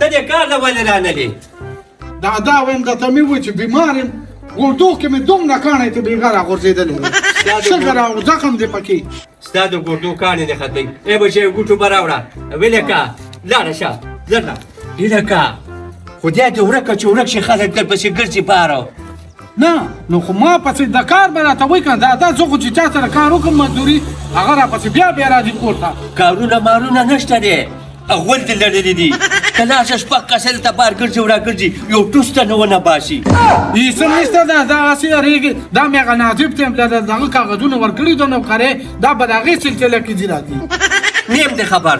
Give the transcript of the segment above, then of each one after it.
ته دې کار ته ولې رانلې؟ دا وایم درته مې وویل چې بیمار یم ګوډو کې مې دومره کاڼی ته بېګا راغورځېدلی دی شګه او زخم دی پکې ستا د ګردو کاڼې نه ختموي ای بچی ګوټو به راوړه ویلکه لاړه شه ژر له هیلکه خدای دې ورکه چې ورک شي خلک درپسې ګرځي باره نه نو خو ما پسې د کار به راته وایي که نه دا زه خو چې چا سره کار وکړم مزدوري هغه راپسې بیا راځي کور ته کارونه مارونه نشته دی غول دې لړلي دي که لاشه شپږ کسه دلته بار ګرځي او راګرځي یو ټوس ته نه ونه باسي هېڅ هم نشته دا هسې یارېږي دا مې هغه ناظف ته یم دغه کاغذونه ورکړي دي نوکرۍ دا به د هغې سلسله کې ځي راځي نیم دې خبر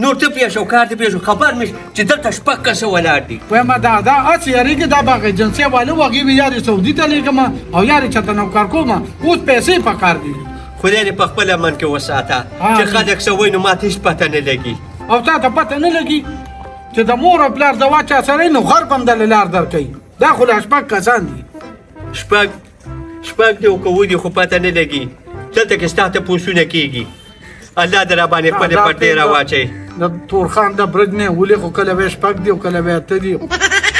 نور ته پېښ او کار دې پېښ خبر مې چې دلته شپږ کسه ولاړ دي وایم دا هسې یارېږي دا به هغه ایجنسۍ والا و هغې به یارې سعودي ته لېږم او یارې چېرته نوکر کوم اوس پیسې پکار دي خدای دې په خپل امن کې وساته چې خلک څه وایي نو ماته هېڅ پته نه لګي او تا ته پته نه لګي چې د مور او پلار دوا چا سره نو غر به هم دله لار درکوي دا خو لا شپږ کسان دي شپږ دې او که ودي خو پته نه لګي دلته کې ستا تپوسونه کېږي الله دې راباندې خپلې پردې راواچوي د تورخان د برج نه ولې خو کله به شپږ دي او کله به اته دي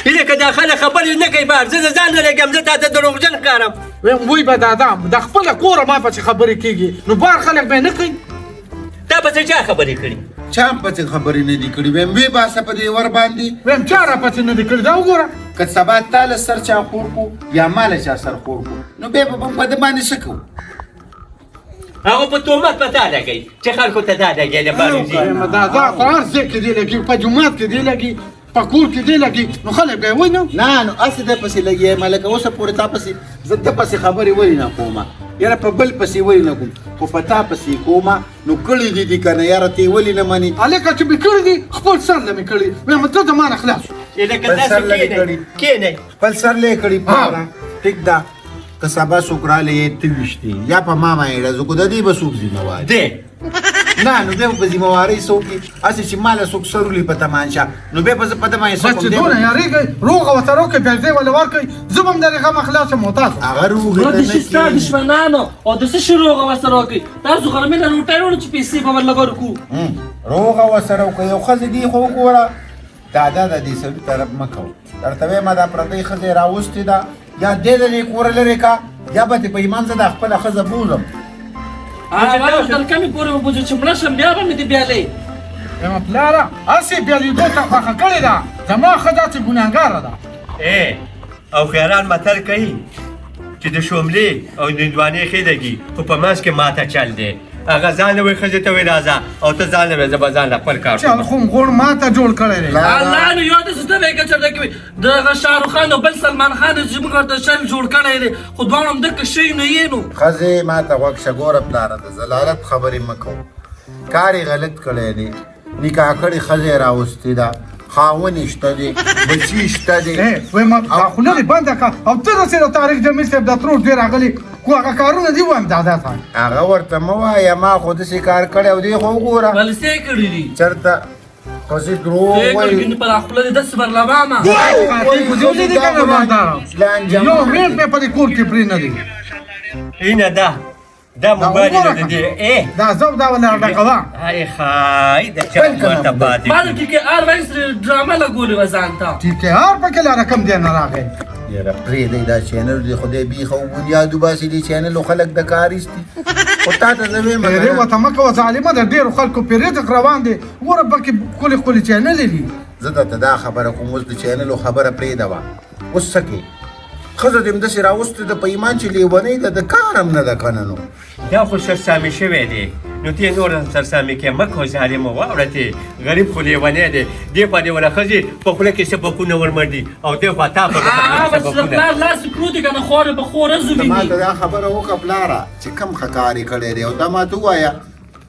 هیله که دا خلک خبرې نه کوي بار زه د ځان نه لګم زه تا ته دروغجن ښکارم ویم وی به دا د خپله کوره ما پسې خبرې کېږي نو بار خلک به یې نه کوي تا پسې چا خبرې کړي چا هم پسې خبرې نه دي کړي ویم وی باسه په دې ور باندې ویم چا را پسې نه دي کړي دا وګوره که سبا تا له سر چا خور کو یا ما له چا سر خور کو نو بیا به په ده باندې څه کوو هغه په تهمت په تا لګوي چې خلکو ته دا لګي له بارې ځي دا په هر ځای کې دی لګي په جومات کې دی لګي په کور کې دی لګي نو خلک به یې وایي نو نه نو هسې ده پسې لګي ملکه اوسه پورې تا پسې زه ده پسې خبرې ولې نه کومه یاره په بل پسې ولې نه کوم خو په تا پسې کومه نو کړي دي که نه یاره ته یې ولې نه منې هلکه چې مې کړي دي خپل سر له مې کړي ویم ته د ما نه خلاص لکه داسې کښېنئ خپل سر له یې کړي پاره ټیک ده که سبا څوک رالی یې ته ویشتې یا په ما باندې ډزو کو د دې به څوک ذمهوار دی نه نو بیا به په ذمهوارۍ څه وکړي هسې چې ما له څوک سر ولي په تمانچه نو بیا به زه په ده باندې څه بس چې دونه یارېږئ روغه ورته روکئ پیسې ولې ورکئ زه به هم د هغې غمه خلاص یم او تاسو هغه روغې نو ته د نه شي ستا کېږي دشمنانو او د څه شروع ورسره وکړي تاسو خو مې نه روټۍ وړو چې پیسې به ورله ورکړو روغه ورسره وکړه یو ښځې دي خو وګوره دا د دې سړي طرف مه کوو درته وایم دا پردۍ ښځې راوستې ده یا دې د دې کوره لرې کا یا به دې په ایمان زه دا خپله ښځه بوزم تر کمې پورې به بوځو چې مړه شم بیا به مې دې بیالۍ وایم پلاره هسې بیا لیدو ته خوښه کړې ده زما ښځه چې ګناهګاره ده او خیران متل کوي چې د شوملې او د هندوانې ښې لګي خو په منځ کې ماته چل دی هغه ځان له وایي ښځې ته وایي راځه او ته ځان له وایي زه به ځان له خپل کار چل خو غوړ ما ته جوړ کړی دی الله نو یو داسې ته وایي که چېرته کې وي دغه شاهرخ خان او بل سلمان خان چې موږ ورته شل جوړ کړی دی خو دواړه همدغه شی نه یې نو ښځې ما ته غوږ شه ګوره پلاره د ضلالت خبرې مه کوو کار یې غلط کړی دی نکاح کړې ښځه یې راوستې ده خاوند یې شته دی بچي شته دی وایم دا خوله دې بنده کړه او ته داسې د طارق جمیل صاحب د ترور ډېر راغلي خو هغه کارونه دي وایم دا ته هغه ورته مه وایه ما خو داسې کار کړی او دی خو وګوره ولې څه یې کړي دي چېرته ښځې دروغ څه یې کړي وایي دي پر خوله دې داسې برلمامه یو میل مې په دې کور کې پرې نه دی اینه دا موبایل یې د دې دا زه دا ولا ډکوه ای خای د چا ورته پاتې بعد کې آر وایس ډرامه لګولې و ځان ته ټیک ہے اور پکې لا رقم دی نه راغی یاره پرېږدئ دا چینل دی خدای بیخه بنیاد وباسي دې چینلو خلک د کار ایستي خو تا ته زه وایم پیرې ورته مه کوه ظالمه د ډېرو خلکو پیرې روان دی ګوره پکې ښکلې ښکلې چینلې دي زه درته دا خبره کوم اوس د چینلو خبره پرېږده وه اوس څه کې ښځه دې همداسې راوستې ده په ایمان چې لیونۍ ده د کار هم نه ده که نه نو دا خو سرسامي شوی دی نو ته نور هم سرسامي کې مه کوه ظالمه واوره ته غریب خو لیونی دی دې باندې ونه ښځې په خوله کې سبقونه ورمنډي او دې خوا تا په بس د پلار لاس پروت دی که نه خوره به خوره زو ما ویني ته دا خبره وکړه پلاره چې کم ښه کار یې کړی دی او دا ما ته ووایه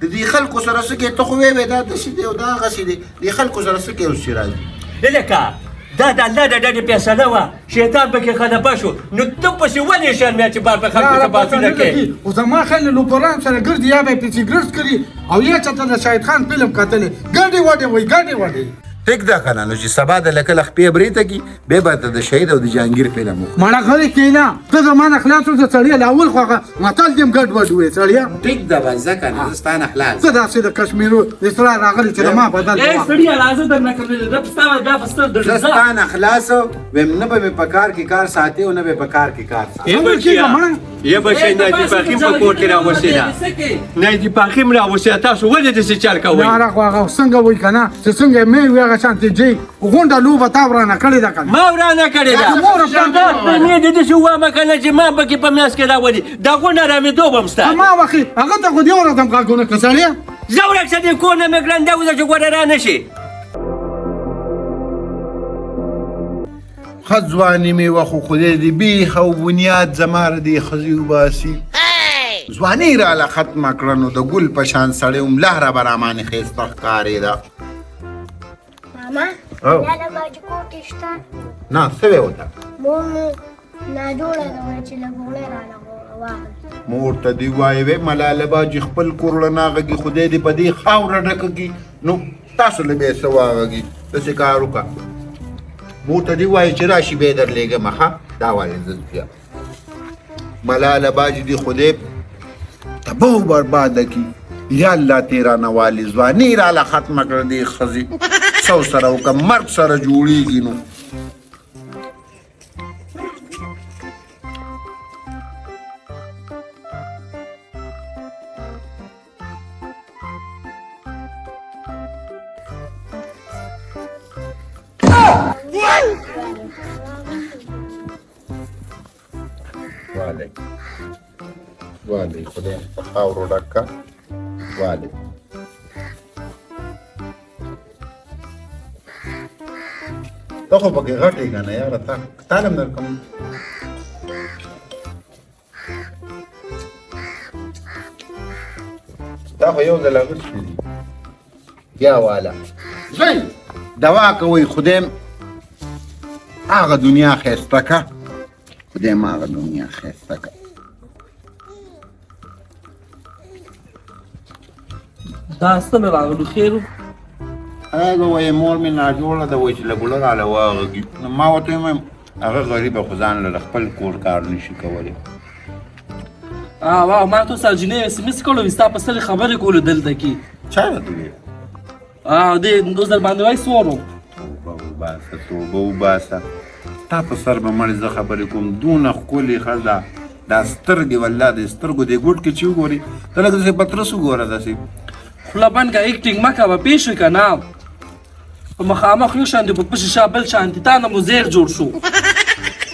د دې خلکو سره څه کې ته خو ویې دا داسې دی او دا هغسې دی دې خلکو سره څه کې اوس چې راځي لکه دا د الله د ډډې فیصله وه شیطان پکې خلفه شو نو ته پسې ولې شرمیا چې بار په خلکو څه باسونه کوې خو زما خیال لوپران سره ګرځي یا به یې پیسې ګرځ کړي او یا چېرته د شاهد خان فلم کتلی ګډې وډې وایي ګډې وډې ټیک ده که نه نو چې سبا د لکه له خپې برې ته کي بیا به ته د شهید او د جهانګیر فلم وکړو مړه غلی کېنه ته زما نه خلاص اوسه سړیه له اول خو هغه متل دې هم ګډ وډ وې سړیه ټیک ده بس ځه که نه زه ستا نه خلاص څه داسې د کشمیرو اسرار راغلی چې د ما بدل ای سړیه راځه درنه کومې ده ستا بیا په ستر زه ستا نه خلاص ویم نه به مې په کار کې کار ساتي او نه به په کار کې کار ساتي یه بچی نایدی پاخیم په کور کې راوستې ده نایدی پاخیم راوستې تاسو ولې داسې چل کوئ یاره خو هغه څنګه وایي که نه چې څنګه مې وي هغه شانتې جي غونډه لوبه تا ورانه کړې ده که نه ما ورانه کړې ده مور پلار مې د داسې ووامه که نه چې ما پکې په میاس کې راولي دا غونډه رامېدو به م ستا ما وخي هغه ته خو دې ورځم غږونه که سړیه زه ورک شه دې کور نه مې ګرنده وځه چې ګوره را نه شي ښه ځواني مې وه خو خدای دې بیخ او بنیاد زما د دې ښځې وباسي ځواني راله ختمه کړه نو د ګل په شان سړی هم لهره به رامانې ښایسته ښکارېده ماما او. دا د باجو کور کې شته نه څه وې ورته مور مې ناجوړه ده وایي چې له ګوړې رانه واخلي مور ته دې وایې وې ملاله باجي خپل کور له نه غږي خدای دې په دې خاوره ډکه کړي نو تاسو له به یې څه واغږي داسې کار وکړه مور ته دې وایي چې راشي بیا یې درلېږم ښه دا وایې زه بیا ملاله باجي دې خدای تباه و برباده کی یا الله تیرا نوالی ځواني راله ختمه کړه دې ښځې څو سره وکړه مرګ سره جوړېږي نو والی خدای په خاورو ډک کړه والی ته خو پکې غټ یې که نه یاره تا هم درکوم تا خو یو ځل اغوستي دي بیا واله ځئ دوا کوئ خدای هغه دنیا ښایسته کړه خدای م هغه دنیا ښایسته کړه دا څه مې راغلو خیر و هغه وایي مور مې ناجوړه ده وایي چې له ګوله راله واغږي نو ما ورته ویم هغه غریبه خو ځان له خپل کور کار نشي کولی واو ما تو سره جنې اس ام اس کولو ستا په سره خبرې کولو دلته کې چا راته ویل دې اوس در باندې وای سوارم توبه وباسه تا په سر به مړې زه خبرې کوم دونه ښکلې ښځه دا سترګې والله د سترګو دې ګوټ کې چې وګورې ته لکه داسې پترس وګوره داسې خوله بند که ایکټینګ مه کوه پوه شوې که نه په مخامخ یو شان دي په پشې شا بل شان دي تا نه مو زیر جوړ شو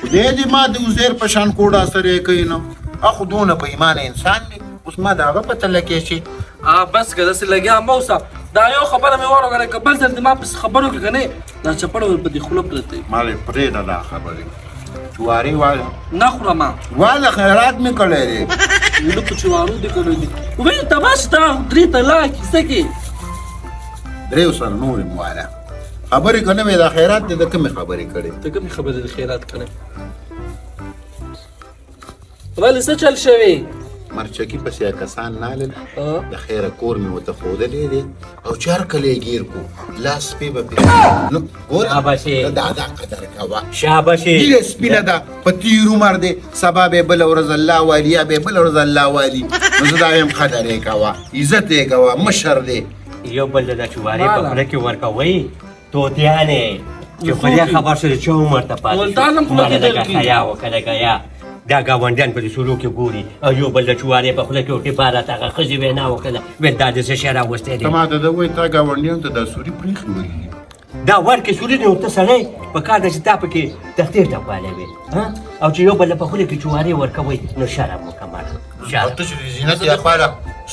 خدای دې ما د وزیر په شان کوډه سره یې کوي نو خو دونه په ایمان انسان دی اوس ما د هغه پته لګې شي بس که داسې لګیا مه اوسه دا یو خبره مې واورېده که بل ځل دې ما پسې خبرې وکړې که نه دا چپړه ور په دې خوله پرته ما دې پرېږده دا خبرې چوارې واله نه خورم واله خیرات مې کړی دی ولو په چوارو دې کړی دي وایي تباه شته درې طلاق کیسه کې درېو سره نور یې واله خبرې که نه وې دا خیرات دې د کومې خبرې کړې ته کومې خبرې د خیرات کړې ولې څه چل شوی مرچکي پسې کسان نالل د خیره کور مې ورته ښودلی دی او چې هر کله یې ګیر کو لاس سپی به پرې نو ګوره دا قدر کوه شاباشي هیله سپینه ده په تیر عمر دی سبا به بله ورځ الله والي یا به بله ورځ الله والي نو زه دا یم قدر یې کوه عزت یې کوه مشر دی یو بل د چوارې په خوله کې ورکوئ توتیانې چې خدای خبر شو چې عمر ته پاتې ولتان هم خوله کې درکړي حیا وکړه که دا ګاونډیان په دې سلو کې ګوري او یو بل د چوارې په خوله کې ورته عبارت هغه ښځې وینا وکړله ویل دا د څه شی راوستی دی ته ماته ده وایي تا ګاونډیانو ته دا سوري پرېښي وهي دا ورکې سوري دی ورته سړی په کار ده چې تا پکې تختیر ډکوالی وي او چې یو بل په خوله کې چوارې ورکوئ نو شرم وکړه او ته چې د زینت لپاره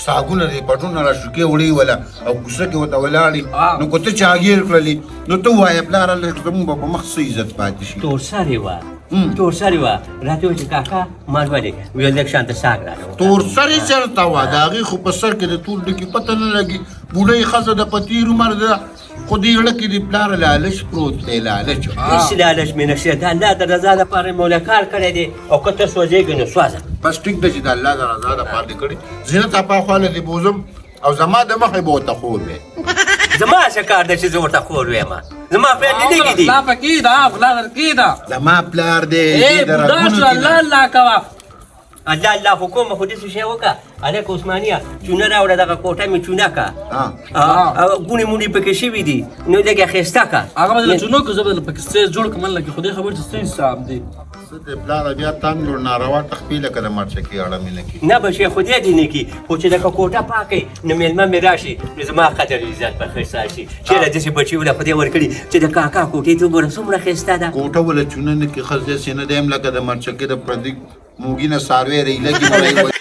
ساګونه دې پټونه را شوکې وړې وله او کوڅه کې ورته ولاړې نو که ته چاګیر کړلې نو ته ووایه پلاره لږ زموږ به په مخ څه عزت پاتې شي تورسرې وه تورسرې وه راته وایي چې کاکا ما ولې ویل لږ شانته ساګ راله تورسرې چېرته وه د هغې خو په سر کې د تور ډکي پته نه لګي بوډۍ ښځه ده په تېر عمر ده خو دې زړه کې د پلاره لالچ پروت دی لالچ هېڅ لالچ مې نشته د الله د رضا دپاره مې موله کار کړی دی او که ته سوځېږې نو سوځه بس ټیک ده چې د الله د رضا دپاره دې کړي زینت اپا خواله دې بوزم او زما د مخې به ورته خور وی زما څه کار ده چې زه ورته خور ویم زما خویندې لږې دي غلا پکې ده غلا درکې ده زما پلار دی ای دې د بوډا رګونو شو کې الله الله کوه الله الله حکومه خو داسې شی وکړه هلک عثمانیه چونه راوړه دغه کوټه مې چونه کړه ګونې مونې پکې شوي دي نو لږ ښایسته کړه هغه به د چونو که زه به پکې سټیج جوړ کړم لکه خدای خبر چې څه حساب دی څه د پلاره بیا تان جوړ ناروا تخپې لکه د مرچکې اړه مې نه کړي نه به شي خدای دې نه کړي خو چې لکه کوټه پاکوي نو مېلمه مې راشي نو زما قدر عزت به ښه شي چېرې داسې بچي وله خدای ورکړي چې د کاکا کوټې ته وګوره څومره ښایسته ده کوټه وله چونه نه کړي ښځې داسې نه دی لکه د مرچکې د پردي موږي نه څاروی ریلګي